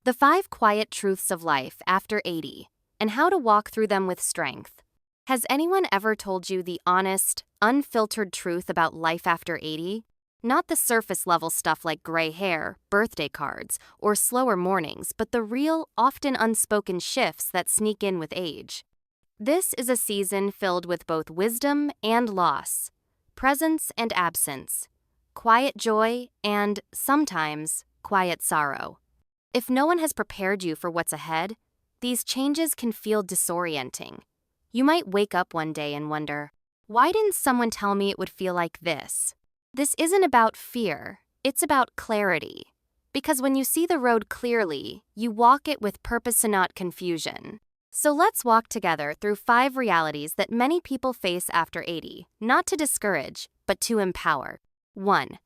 The 5 quiet truths of life after 80, and how to walk through them with strength. Has anyone ever told you the honest, unfiltered truth about life after 80? Not the surface level stuff like gray hair, birthday cards, or slower mornings, but the real, often unspoken shifts that sneak in with age. This is a season filled with both wisdom and loss, presence and absence, quiet joy and, sometimes, quiet sorrow. If no one has prepared you for what's ahead, these changes can feel disorienting. You might wake up one day and wonder, why didn't someone tell me it would feel like this? This isn't about fear, it's about clarity. Because when you see the road clearly, you walk it with purpose and not confusion. So let's walk together through 5 realities that many people face after 80, not to discourage, but to empower. 1.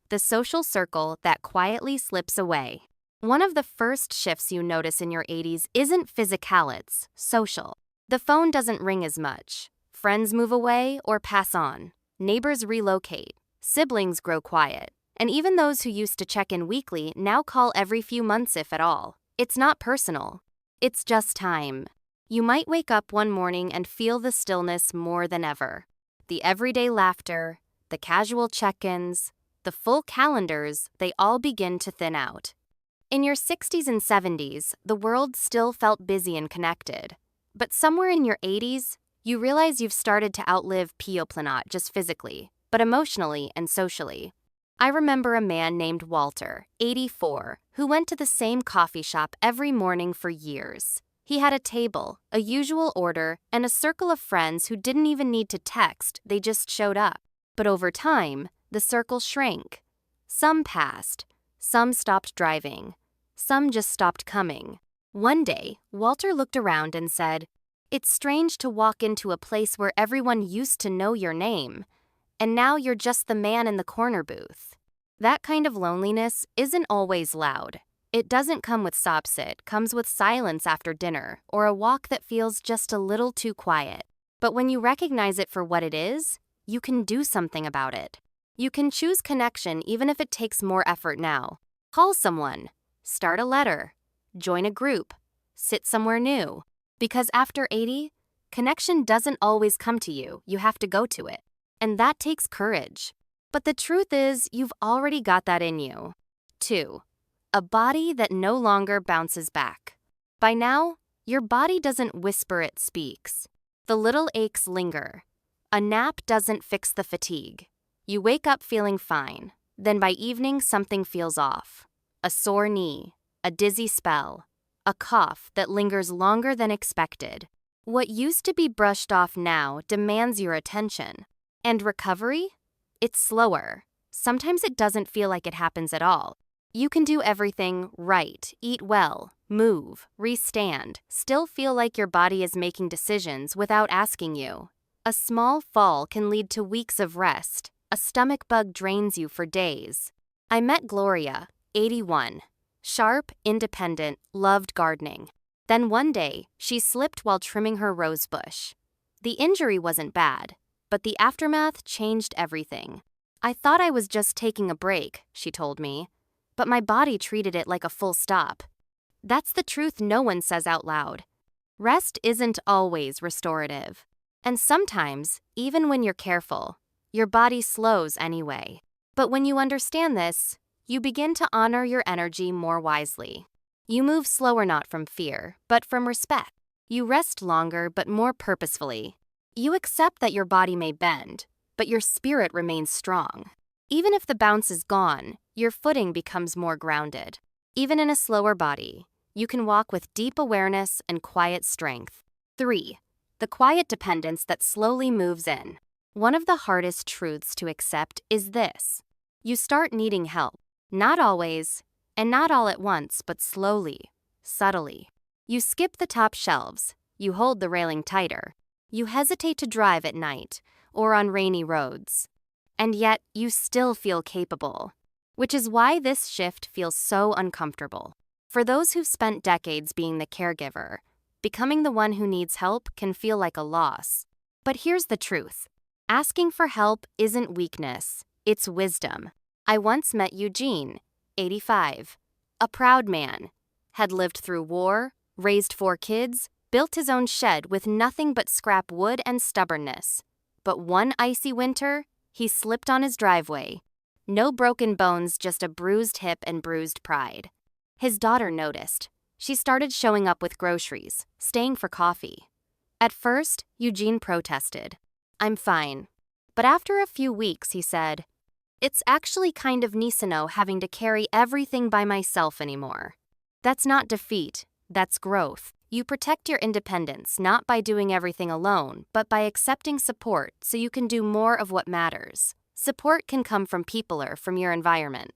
The social circle that quietly slips away. One of the first shifts you notice in your 80s isn't physical, it's social. The phone doesn't ring as much. Friends move away or pass on. Neighbors relocate. Siblings grow quiet. And even those who used to check in weekly now call every few months if at all. It's not personal. It's just time. You might wake up one morning and feel the stillness more than ever. The everyday laughter, the casual check-ins, the full calendars, they all begin to thin out. In your 60s and 70s, the world still felt busy and connected. But somewhere in your 80s, you realize you've started to outlive people, not just physically, but emotionally and socially. I remember a man named Walter, 84, who went to the same coffee shop every morning for years. He had a table, a usual order, and a circle of friends who didn't even need to text, they just showed up. But over time, the circle shrank. Some passed. Some stopped driving. Some just stopped coming. One day, Walter looked around and said, "It's strange to walk into a place where everyone used to know your name, and now you're just the man in the corner booth." That kind of loneliness isn't always loud. It doesn't come with sobs, it comes with silence after dinner or a walk that feels just a little too quiet. But when you recognize it for what it is, you can do something about it. You can choose connection even if it takes more effort now. Call someone, start a letter, join a group, sit somewhere new. Because after 80, connection doesn't always come to you, you have to go to it. And that takes courage. But the truth is, you've already got that in you. 2. A body that no longer bounces back. By now, your body doesn't whisper, it speaks. The little aches linger. A nap doesn't fix the fatigue. You wake up feeling fine. Then by evening, something feels off. A sore knee, a dizzy spell, a cough that lingers longer than expected. What used to be brushed off now demands your attention. And recovery? It's slower. Sometimes it doesn't feel like it happens at all. You can do everything right, eat well, move, restand, still feel like your body is making decisions without asking you. A small fall can lead to weeks of rest. A stomach bug drains you for days. I met Gloria, 81. Sharp, independent, loved gardening. Then one day, she slipped while trimming her rose bush. The injury wasn't bad, but the aftermath changed everything. "I thought I was just taking a break," she told me, "but my body treated it like a full stop." That's the truth no one says out loud. Rest isn't always restorative. And sometimes, even when you're careful, your body slows anyway. But when you understand this, you begin to honor your energy more wisely. You move slower not from fear, but from respect. You rest longer but more purposefully. You accept that your body may bend, but your spirit remains strong. Even if the bounce is gone, your footing becomes more grounded. Even in a slower body, you can walk with deep awareness and quiet strength. 3. The quiet dependence that slowly moves in. One of the hardest truths to accept is this. You start needing help. Not always, and not all at once, but slowly, subtly. You skip the top shelves. You hold the railing tighter. You hesitate to drive at night or on rainy roads. And yet, you still feel capable. Which is why this shift feels so uncomfortable. For those who've spent decades being the caregiver, becoming the one who needs help can feel like a loss. But here's the truth. Asking for help isn't weakness, it's wisdom. I once met Eugene, 85. A proud man. had lived through war, raised 4 kids, built his own shed with nothing but scrap wood and stubbornness. But one icy winter, he slipped on his driveway. No broken bones, just a bruised hip and bruised pride. His daughter noticed. She started showing up with groceries, staying for coffee. At first, Eugene protested. "I'm fine." But after a few weeks, he said, "It's actually kind of Nisano having to carry everything by myself anymore." That's not defeat, that's growth. You protect your independence not by doing everything alone, but by accepting support so you can do more of what matters. Support can come from people or from your environment.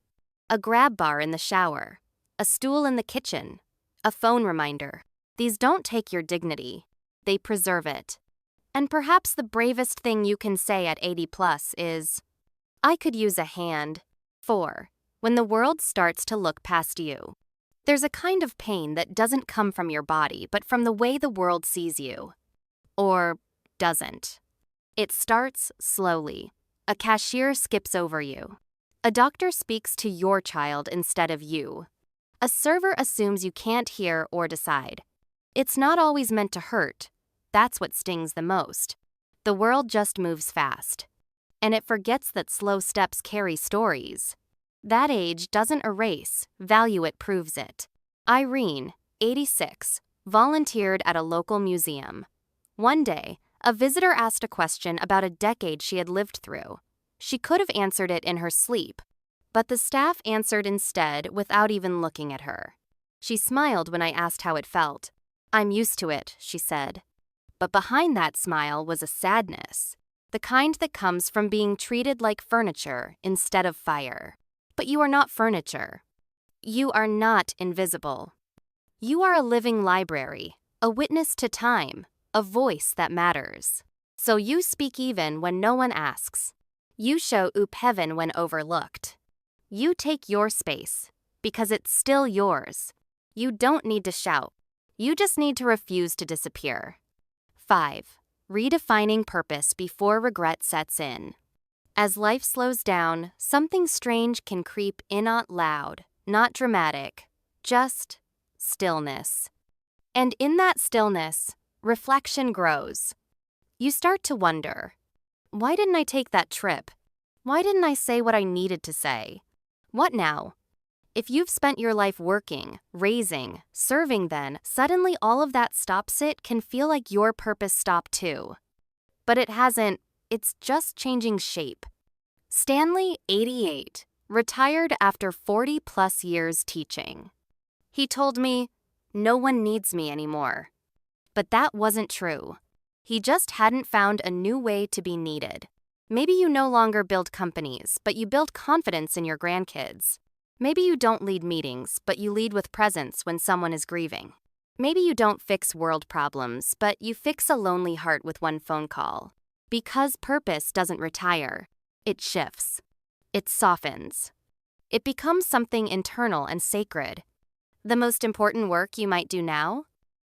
A grab bar in the shower, a stool in the kitchen, a phone reminder. These don't take your dignity, they preserve it. And perhaps the bravest thing you can say at 80 plus is, "I could use a hand." 4. When the world starts to look past you. There's a kind of pain that doesn't come from your body, but from the way the world sees you. Or doesn't. It starts slowly. A cashier skips over you. A doctor speaks to your child instead of you. A server assumes you can't hear or decide. It's not always meant to hurt. That's what stings the most. The world just moves fast. And it forgets that slow steps carry stories. That age doesn't erase, value it proves it. Irene, 86, volunteered at a local museum. One day, a visitor asked a question about a decade she had lived through. She could have answered it in her sleep, but the staff answered instead without even looking at her. She smiled when I asked how it felt. "I'm used to it," she said. But behind that smile was a sadness, the kind that comes from being treated like furniture instead of fire. But you are not furniture. You are not invisible. You are a living library, a witness to time, a voice that matters. So you speak even when no one asks. You show up heaven when overlooked. You take your space, because it's still yours. You don't need to shout. You just need to refuse to disappear. 5. Redefining purpose before regret sets in. As life slows down, something strange can creep in, not loud, not dramatic, just stillness. And in that stillness, reflection grows. You start to wonder, why didn't I take that trip? Why didn't I say what I needed to say? What now? If you've spent your life working, raising, serving, then suddenly all of that stops, it can feel like your purpose stopped too. But it hasn't. It's just changing shape. Stanley, 88, retired after 40-plus years teaching. He told me, "No one needs me anymore." But that wasn't true. He just hadn't found a new way to be needed. Maybe you no longer build companies, but you build confidence in your grandkids. Maybe you don't lead meetings, but you lead with presence when someone is grieving. Maybe you don't fix world problems, but you fix a lonely heart with one phone call. Because purpose doesn't retire, it shifts. It softens. It becomes something internal and sacred. The most important work you might do now?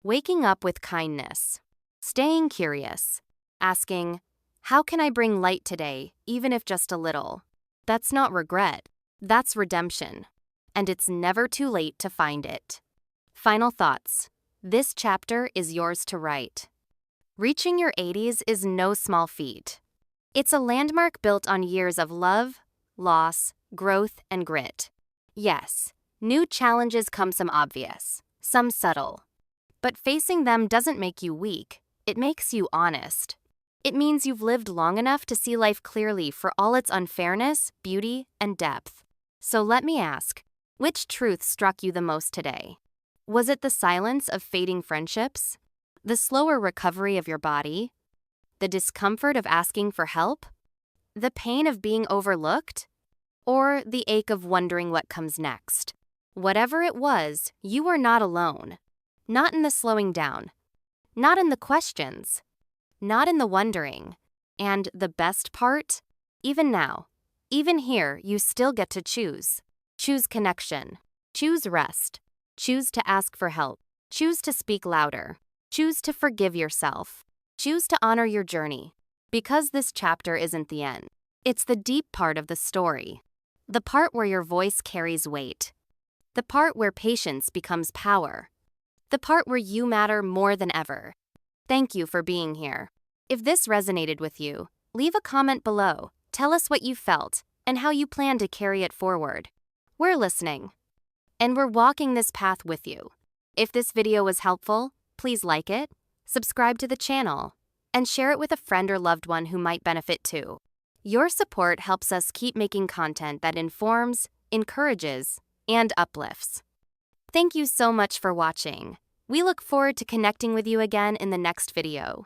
Waking up with kindness. Staying curious. Asking, how can I bring light today, even if just a little? That's not regret. That's redemption. And it's never too late to find it. Final thoughts. This chapter is yours to write. Reaching your 80s is no small feat. It's a landmark built on years of love, loss, growth, and grit. Yes, new challenges come, some obvious, some subtle. But facing them doesn't make you weak, it makes you honest. It means you've lived long enough to see life clearly for all its unfairness, beauty, and depth. So let me ask, which truth struck you the most today? Was it the silence of fading friendships? The slower recovery of your body? The discomfort of asking for help? The pain of being overlooked? Or the ache of wondering what comes next? Whatever it was, you were not alone. Not in the slowing down. Not in the questions. Not in the wondering. And the best part? Even now, even here, you still get to choose. Choose connection. Choose rest. Choose to ask for help. Choose to speak louder. Choose to forgive yourself. Choose to honor your journey. Because this chapter isn't the end. It's the deep part of the story. The part where your voice carries weight. The part where patience becomes power. The part where you matter more than ever. Thank you for being here. If this resonated with you, leave a comment below. Tell us what you felt and how you plan to carry it forward. We're listening. And we're walking this path with you. If this video was helpful, please like it, subscribe to the channel, and share it with a friend or loved one who might benefit too. Your support helps us keep making content that informs, encourages, and uplifts. Thank you so much for watching. We look forward to connecting with you again in the next video.